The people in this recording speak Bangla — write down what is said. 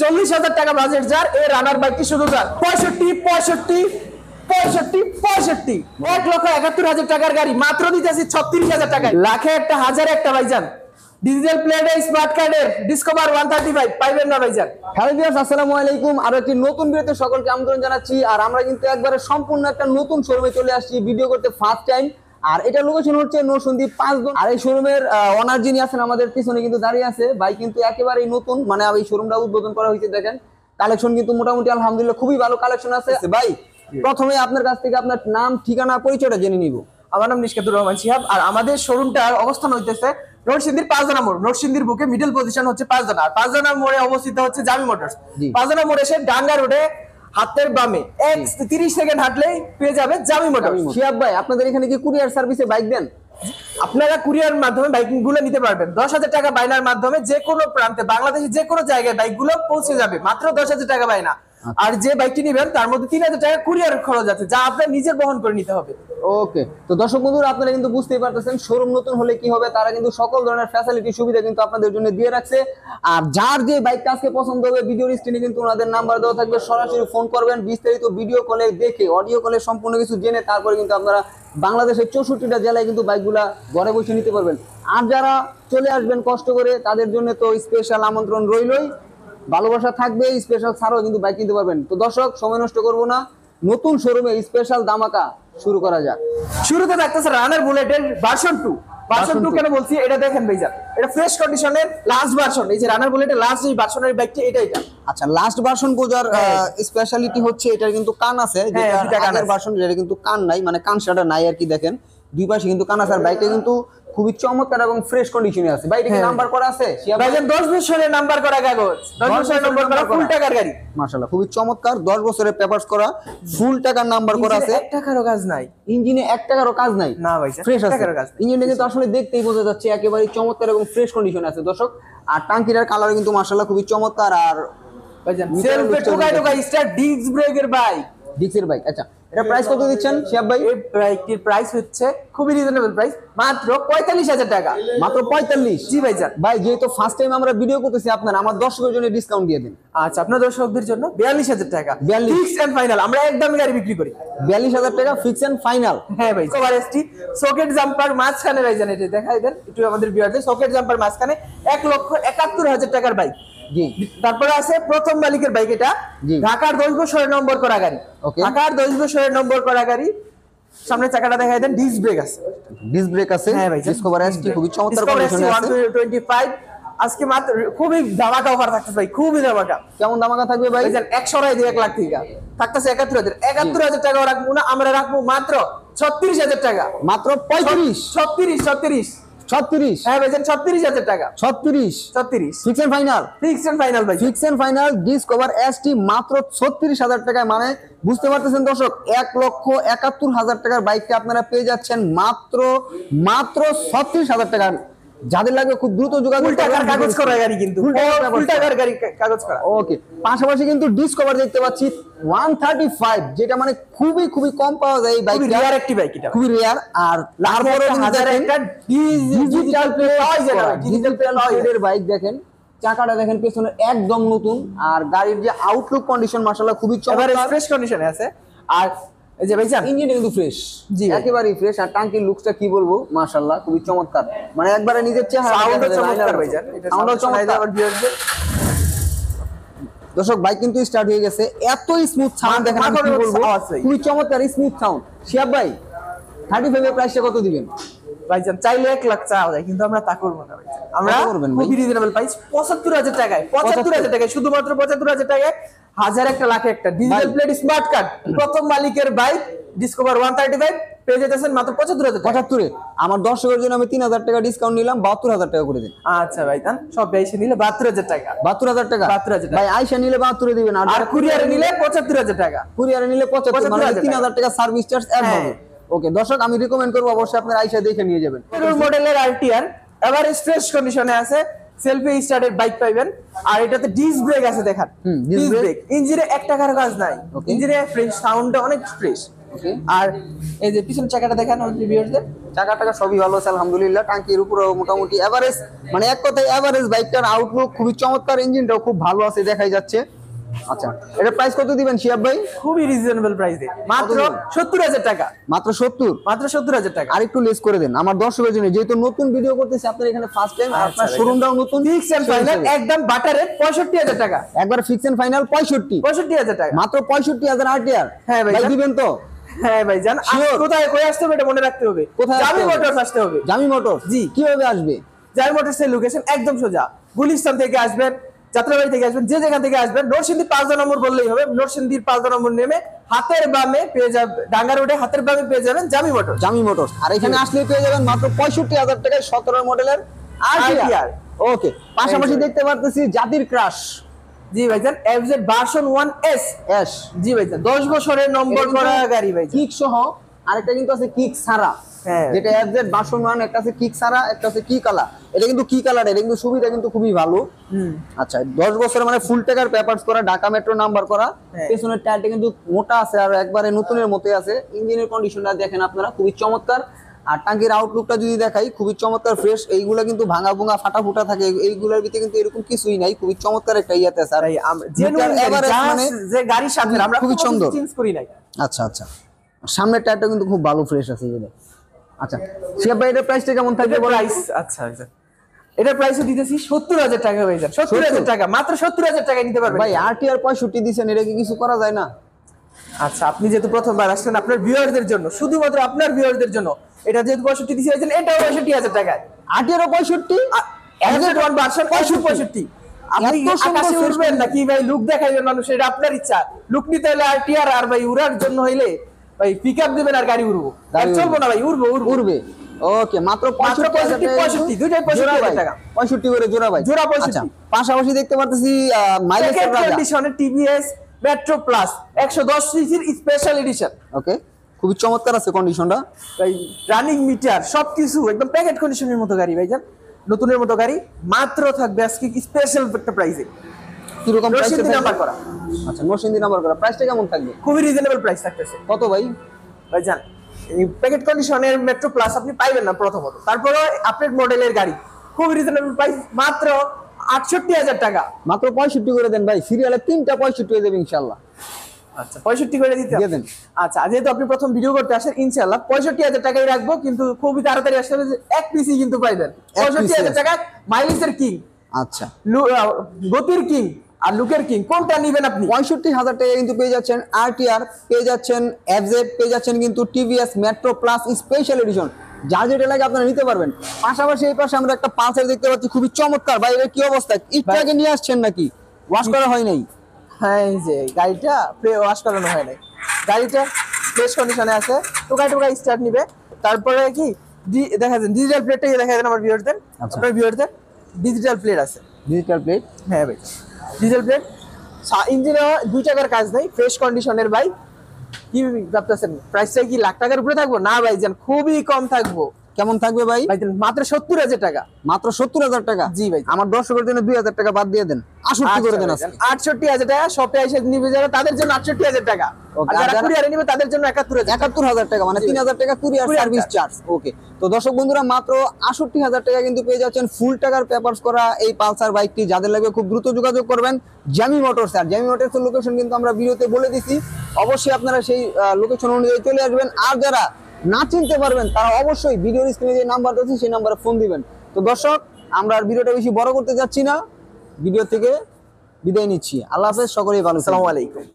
40,000 টাকা বাজেট যার এই রানার বাইকটি শুধু যার 1,71,000 টাকার গাড়ি মাত্র দিতেছি 36,000 টাকায়। লাখে একটা, হাজারে একটা ভাইজান ডিজিটাল প্লেটে স্মার্ট কার্ডের ডিসকভার 135 পাইবেন না ভাইজান। হ্যালো ভিউয়ার্স, আসসালামু আলাইকুম। আরো একটি নতুন ভিডিওতে সকলকে আমন্ত্রণ জানাচ্ছি। আর আমরা কিন্তু একবারে সম্পূর্ণ একটা নতুন শোরুমে চলে আসছি ভিডিও করতে ফার্স্ট টাইম। আর এটা লোকেশন হচ্ছে নরসিংদী 5 জোন। আর এই শোরুমের ওনার যিনি আছেন আমাদের পিছনে কিন্তু দাঁড়িয়ে আছে ভাই, কিন্তু একেবারেই নতুন, মানে এই শোরুমটা উদ্বোধন করা হয়েছে। দেখেন কালেকশন কিন্তু মোটামুটি আলহামদুলিল্লাহ খুবই ভালো কালেকশন আছে ভাই। প্রথমে আপনার কাছ থেকে আপনার নাম, ঠিকানা, পরিচয়টা জেনে নিব। আমার নাম নিশকাতুর রহমান শিহাব। আর আমাদের শোরুমটার অবস্থান হইতেছে নরসিংদীর 5 জনা মোড়। নরসিংদীর বুকে মিডল পজিশন হচ্ছে 5 জনা। আর 5 জনা মোড়ে অবস্থিত হচ্ছে জামি মোটরস। 5 জনা মোড়ে এসে ডাঙ্গা রোডে হাতের বামে 30 সেকেন্ড হাঁটলেই পেয়ে যাবে জামি মোটরস। শিহাব ভাই, আপনাদের এখানে কি কুরিয়ার সার্ভিসে বাইক দেন? আপনারা কুরিয়ার মাধ্যমে বাইক গুলো নিতে পারবেন। 10,000 টাকা বাইনার মাধ্যমে যে কোনো প্রান্তে বাংলাদেশের যে কোনো জায়গায় বাইক গুলো পৌঁছে যাবে মাত্র 10,000 টাকা বাইনা। আর যে বাইকটি নেবেন তার মধ্যে 3,000 টাকা কুরিয়ার খরচ আছে, যা আপনার নিজের বহন করে নিতে হবে। ওকে, তো দর্শক বন্ধুরা আপনারা কিন্তু বুঝতেই পারতেছেন শোরুম নতুন হলে কি হবে, তারা কিন্তু সকল ধরনের ফ্যাসিলিটি সুবিধা কিন্তু আপনাদের জন্য দিয়ে রাখছে। আর যার যে বাইকটা আজকে পছন্দ হবে ভিডিওর স্ক্রিনে কিন্তু ওনাদের নাম্বার দেওয়া থাকবে, সরাসরি ফোন করবেন। বিস্তারিত ভিডিও কলে দেখে, অডিও কলে সম্পূর্ণ কিছু জেনে তারপরে কিন্তু আপনারা বাংলাদেশের 64টা জেলায় কিন্তু বাইকগুলা ঘরে বসে নিতে পারবেন। আর যারা চলে আসবেন কষ্ট করে তাদের জন্য তো স্পেশাল আমন্ত্রণ রইলই, ভালোবাসা থাকবে, স্পেশাল ছাড়ও কিন্তু বাইক কিনতে পারবেন। তো দর্শক সময় নষ্ট করবো না, নতুন শোরুমে স্পেশাল ধামাকা শুরু করা যাক। শুরুতে দেখতেছে রানার বুলেটের ভার্সন 2। ভার্সন 2 কেন বলছি, এটা দেখেন ভাইজান, এটা ফ্রেশ কন্ডিশনের লাস্ট ভার্সন। এই যে রানার বুলেটের লাস্ট যে ভার্সনের বাইকটি এটা। আচ্ছা, লাস্ট ভার্সন বোঝার স্পেশালিটি হচ্ছে এটার কিন্তু কান আছে, যেটা আগের ভার্সন যেটা কিন্তু কান নাই, মানে কান শাটা নাই আর কি। দেখেন দুই পাশে কিন্তু কান আছে। আর বাইকটা কিন্তু খুবই চমৎকার এবং ফ্রেশ কন্ডিশনে আছে। বাইকটা কি নাম্বার করা আছে? ভাইজান 10 বছরের নাম্বার করা কাগজ, 10 বছরের নাম্বার করা ফুল টাকার গাড়ি। মাশাআল্লাহ খুবই চমৎকার, 10 বছরের পেপারস করা, ফুল টাকার নাম্বার করা আছে। 1 টাকারও কাজ নাই ইঞ্জিনে, 1 টাকারও কাজ নাই। না ভাইজান, ফ্রেশ আছে। কাজ নাই। ইঞ্জিনটা কিন্তু আসলে দেখতেই বোঝা যাচ্ছে একেবারে চমৎকার এবং ফ্রেশ কন্ডিশনে আছে দর্শক। আর টাঙ্কিটার কালার কিন্তু মাশাআল্লাহ খুবই চমৎকার। আর ভাইজান সেলফে টোকাই স্টার ডিস্ক ব্রেকের বাইক, ডিক্সের বাইক। আচ্ছা, এটা প্রাইস কত দিচ্ছেন শিহাব ভাই? এই বাইকটির প্রাইস হচ্ছে খুবই রিজনেবল প্রাইস, মাত্র 45,000 টাকা। মাত্র 45? জি ভাইজান। ভাই যেহেতু ফার্স্ট টাইম আমরা ভিডিও করতেছি, আপনার আমার দর্শকের জন্য ডিসকাউন্ট দিয়ে দিন। আচ্ছা, আপনার দর্শকদের জন্য 42,000 টাকা 42 ফিক্স এন্ড ফাইনাল। আমরা একদম গাড়ি বিক্রি করি 42,000 টাকা ফিক্স এন্ড ফাইনাল। হ্যাঁ ভাই, কভার এসটি সকেট জাম্পার মাঝখানে ভাইজান, এটা দেখাই দেন একটু আমাদের ভিউয়ারদের। সকেট জাম্পার মাঝখানে 1,71,000 টাকার বাইক। জি। তারপরে আছে প্রথম মালিকের বাইক, এটা ঢাকার 10 বছরের নম্বর করা গাড়ি। ঢাকার 10 বছরের নম্বর করা গাড়ি। সামনের চাকাটা দেখাই দেন, ডিস্ক ব্রেক আছে। ডিস্ক ব্রেক আছে। হ্যাঁ ভাই, ডিসকভার এসটি খুবই চমৎকার কন্ডিশনে আছে। 125 আজকে মাত্র খুবই ধামাকা অফার থাকতেছে ভাই, খুবই ধামাকা। কেমন ধামাকা থাকবে ভাই? ভাইজান 100 রায় দিয়ে 1 লাখ টাকা থাকতেছে 71,000 টাকা রাখবো না, আমরা রাখবো মাত্র 36,000 টাকা। মাত্র 35? 36 হ্যাঁ ভাইজান, 36,000 টাকা। 36 fix and final? Fix and final ভাই, fix and final Discover ST মাত্র 36,000 টাকায়। মানে বুঝতে পারতেছেন দর্শক, 1,71,000 টাকার বাইকটা আপনারা পেয়ে যাচ্ছেন মাত্র 36,000 টাকা। যাদের লাগবে খুব দ্রুত যোগাযোগ ফুল টাকার কাগজ করা গাড়ি, কিন্তু ফুল টাকার গাড়ি কাগজ করা। ওকে, পাশাপাশি কিন্তু ডিসকভার দেখতে পাচ্ছি 135, যেটা মানে খুবই খুবই কম পাওয়া যায় এই বাইকটা। রিয়ার একটি বাইক, এটা খুবই রিয়ার। আর তারপরে হাজার একটা ডিজিটাল প্লেটের বাইক দেখেন, চাকাটা দেখেন পেছনে একদম নতুন। আর গাড়ির যে আউটলুক কন্ডিশন মাশাআল্লাহ খুবই চমৎকার, ফ্রেশ কন্ডিশনে আছে। আর এই যে ভাইজান ইঞ্জিনটা কিন্তু ফ্রেশ, জি একেবারেই ফ্রেশ। আর টাঙ্কির লুকসটা কি বলবো, মাশাআল্লাহ খুবই চমৎকার, মানে একবারে নিজের চেহারা চমৎকার ভাইজান। এটা সাউন্ডও চমৎকার। দর্শক বাইক কিন্তু স্টার্ট হয়ে গেছে, এত স্মুথ সাউন্ড দেখেন, আমি কি বলবো, খুবই চমৎকার স্মুথ সাউন্ড। শিহাব ভাই 35 এর প্রাইসটা কত দিবেন? ভাইজান চাইলে 1 লাখ চাওয়া যায়, কিন্তু আমরা তা করবো না ভাইজান। আমরা খুবই রিজনেবল প্রাইস 75,000 টাকায়, 75,000 টাকায়, শুধুমাত্র 75,000 টাকায়। হাজার একটা, লাখে একটা ডিজিটাল প্লেট স্মার্ট কার্ড প্রথম মালিকের বাইক ডিসকভার 135 পেয়ে যেতেছেন মাত্র 75,000 টাকা। 75 এ আমার দর্শকের জন্য আমি 3,000 টাকা ডিসকাউন্ট নিলাম, 72,000 টাকা করে দিন। আচ্ছা ভাইজান, সব আইসা নিলে 72,000 টাকা। 72,000 টাকা? 72,000 ভাই আইসা নিলে 72 দিবেন, আর কুরিয়ারে নিলে 75,000 টাকা। কুরিয়ারে নিলে 75, মানে 3,000 টাকা সার্ভিস চার্জ অ্যাড হবে। ওকে দর্শক, আমি রিকমেন্ড করব অবশ্যই আপনারা আইসা দেখে নিয়ে যাবেন। মডেলের আরটিআর এভারেজ ফ্রেশ কন্ডিশনে আছে, সেলফি স্টার্টেড বাইক পাইবেন। আর এটাতে ডিস্ক ব্রেক আছে, দেখান ডিস্ক ব্রেক। ইঞ্জিনে 1 টাকার কাজ নাই, ইঞ্জিনে ফ্রেশ, সাউন্ডটা অনেক ফ্রেশ। ওকে। আর এই যে পিছনের চাকাটা দেখেন আমাদের ভিউয়ারদের, চাকা টাকা সবই ভালো আছে আলহামদুলিল্লাহ, টাঙ্কির উপরে মোটামুটি এভারেজ, মানে এক কথায় এভারেজ। বাইকটার আউটলুক খুবই চমৎকার, ইঞ্জিনটাও খুব ভালো আছে দেখাই যাচ্ছে। আচ্ছা, এটা প্রাইস কত দিবেন শিহাব ভাই? খুবই রিজনেবল প্রাইসে, মাত্র 70,000 টাকা। মাত্র 70? মাত্র 70,000 টাকা। আর একটু লেস করে দেন আমার দর্শকের জন্য, যেহেতু নতুন ভিডিও করতেছি, আপনার এখানে ফার্স্ট টাইম, আপনার শোরুমটাও নতুন। ফিক্স এন্ড ফাইনাল একদম বাটারে 65,000 টাকা। একবার ফিক্স এন্ড ফাইনাল 65,000 টাকা, মাত্র 65,000 আরটিআর। হ্যাঁ ভাই, দিবেন তো? হ্যাঁ ভাই জান, কোথায় কই আসতে হবে এটা মনে রাখতে হবে। কোথায়? জামি মোটরস আসতে হবে। জামি মোটরস? জি। কিভাবে আসবে? জামি মোটরস এর লোকেশন একদম সোজা, গুলিস্তান থেকে আসবেন, যাত্রাবাড়ি থেকে আসবেন, যে যেখান থেকে আসবেন, নরসিংদী 5 নম্বর বললেই হবে। নরসিংদীর 5 নম্বর নেমে হাতের বামে পেয়ে যাবেন, ডাঙ্গা রোডে হাতের বামে পেয়ে যাবেন জামি মোটরস। জামি মোটরস। আর এখানে আসলে পেয়ে যাবেন মাত্র 65,000 টাকায় 17 মডেলের আরটিআর। ওকে, পাশাপাশি দেখতে পারতেছি জাতির ক্রাশ। জি ভাইজান, এফজেড ভার্সন 1S এস। জি ভাইজান, 10 বছরের নম্বর করা গাড়ি ভাইজান। কিক সহ, আরেকটা কিন্তু আছে কিক ছাড়া। হ্যাঁ, যেটা এফজেড ভার্সন 1, একটা আছে কিক ছাড়া, একটা আছে কি কালার। এটা কিন্তু কি কালার, এটা কিন্তু সুবিধা কিন্তু খুবই ভালো। আচ্ছা, 10 বছরের মানে ফুল টাকার পেপারস করা, ঢাকা মেট্রো নাম্বার করা। পেছনের টায়ারটা কিন্তু মোটা আছে আর একবারে নতুনের মতোই আছে। ইঞ্জিনের কন্ডিশনটা দেখেন আপনারা, খুবই চমৎকার। আর টাঙ্কির আউটলুকটা যদি দেখাই, খুবই চমৎকার ফ্রেশ। এইগুলা কিন্তু ভাঙা ভুঙা ফাটা ফুটা থাকে, এইগুলোর ভিতরে কিন্তু এরকম কিছুই নাই। খুবই চমৎকার একটা ইয়াতে আছে। আর মানে যে গাড়ির সাথে আমরা খুবই সুন্দর চেঞ্জ করি নাই। আচ্ছা আচ্ছা, সামনের টায়ারটা কিন্তু খুব ভালো ফ্রেশ আছে যেটা। আচ্ছা শিহাব ভাই, এটার প্রাইসটা কেমন থাকবে? প্রাইস আচ্ছা আচ্ছা, এটার প্রাইসও দিতেছি 70,000 টাকা হয়ে যায়। 70,000 টাকা, মাত্র 70,000 টাকা নিতে পারবেন ভাই। আরটিআর 65 দিছেন, এটা কি কিছু করা যায় না? আচ্ছা, আপনি যেহেতু প্রথমবার আসছেন, আপনার ভিউয়ারদের জন্য, শুধুমাত্র আপনার ভিউয়ারদের জন্য এটা যেহেতু 65 দিছি হয়েছেন, এটাও 65,000 টাকায়। আরটিআর 65? FZ 1 version 65। আপনি আকাশে উড়বেন নাকি ভাই লুক দেখাইবেন মানুষ, এটা আপনার ইচ্ছা। লুক নিতে হলে আরটিআর, আর ভাই উড়ার জন্য হইলে ভাই পিকআপ দিবেন আর গাড়ি উড়বো, চলবো না ভাই, উড়বো উড়বে। ওকে, মাত্র 65 দুইটাই 65,000 টাকা। 65 করে জোড়া ভাই, জোড়া 65। আচ্ছা, পাশাপাশি দেখতে পারতেছি মাইলেজের রাজা কন্ডিশনের টিভিএস মেট্রো প্লাস 110 সিসির স্পেশাল এডিশন। ওকে, খুবই চমৎকার আছে কন্ডিশনটা ভাই, রানিং মিটার সবকিছু একদম প্যাকেট কন্ডিশনের মতো গাড়ি ভাইজান, নতুনের মতো গাড়ি। মাত্র থাকবে আজকে স্পেশাল একটা প্রাইসে। কিরকম প্রাইসে নরসিংদী নাম্বার করা? আচ্ছা, নরসিংদী নাম্বার করা। প্রাইসটা কেমন থাকবে? খুবই রিজনেবল প্রাইস থাকতেছে। কত ভাই? ভাইজান, এই প্যাকেট কন্ডিশনের মেট্রো প্লাস আপনি পাইবেন না প্রথমত, তারপরে আপডেট মডেলের গাড়ি, খুবই রিজনেবল প্রাইস, মাত্র 68,000 টাকা। মাত্র 65 করে দেন ভাই, সিরিয়ালে 3টা 65 হয়ে যাবে ইনশাআল্লাহ। আচ্ছা, 65 করে দিতে দিয়ে দেন। আচ্ছা, যেহেতু আপনি প্রথম ভিডিও করতে আসেন, ইনশাআল্লাহ 65,000 টাকাই রাখবো, কিন্তু খুবই তাড়াতাড়ি আসতে হবে। এক পিসি কিন্তু পাইবেন 65,000 টাকা। মাইলেজের কিং, আচ্ছা, গতির কিং আর লুকের কিং, কোনটা নেবেন আপনি? 65,000 টাকা কিন্তু পেয়ে যাচ্ছেন আরটিআর, পেয়ে যাচ্ছেন এফজেড, পেয়ে যাচ্ছেন কিন্তু TVS metro plus special edition. যার যেটা লাগে আপনারা নিতে পারবেন। পাশাপাশি এই পাশে আমরা একটা পালসার দেখতে পাচ্ছি, খুবই চমৎকার ভাই। এর কি অবস্থা? ইটটাকে নিয়ে আসছেন নাকি? ওয়াশ করা হয় নাই? হ্যাঁ, এই যে গাড়িটা ওয়াশ করানো হয় নাই, গাড়িটা ফ্রেশ কন্ডিশনে আছে। টোকা টোকা স্টার্ট নিবে। তারপরে কি দেখা যায় ডিজিটাল প্লেটটা দেখা যায় আমার ভিউয়ারদের, আপনার ভিউয়ারদের ডিজিটাল প্লেট আছে। Digital plate? হ্যাঁ ভাই, ডিজিটাল প্লেট। ইঞ্জিনে 2 টাকার কাজ নাই, ফ্রেশ কন্ডিশনের ভাই। কি ভাবতেছেন প্রাইসটা কি লাখ টাকার উপরে থাকবো? না ভাই জান, খুবই কম থাকবো। কেমন থাকবে ভাই? মাত্র 70,000 টাকা। মাত্র 70,000 টাকা? জি ভাই। আমার দর্শকের জন্য 2,000 টাকা বাদ দিয়ে দেন, 68 করে দেন। 68,000 টাকা। শপে এসে নিবে যারা, তাদের জন্য 68,000 টাকা। আর যারা কুরিয়ারে নিবে তাদের জন্য 71,000 টাকা, মানে 3,000 টাকা কুরিয়ার সার্ভিস চার্জ। ওকে, তো দর্শক বন্ধুরা, মাত্র 68,000 টাকা কিন্তু পেয়ে যাচ্ছেন ফুল টাকার পেপারস করা এই পালসার বাইকটি। যাদের লাগবে খুব দ্রুত যোগাযোগ করবেন জামি মোটরস। আর জামি মোটরসের লোকেশন কিন্তু আমরা ভিডিওতে বলে দিছি, অবশ্যই আপনারা সেই লোকেশন অনুযায়ী চলে আসবেন। আর যারা না চিনতে পারবেন তারা অবশ্যই ভিডিওর স্ক্রিনে যে নাম্বার আছে সেই নাম্বারে ফোন দিবেন। তো দর্শক, আমরা আর ভিডিওটা বেশি বড় করতে যাচ্ছি না, ভিডিও থেকে বিদায় নিচ্ছি। আল্লাহ হাফেজ, সকলেই ভালো। আসসালামু আলাইকুম।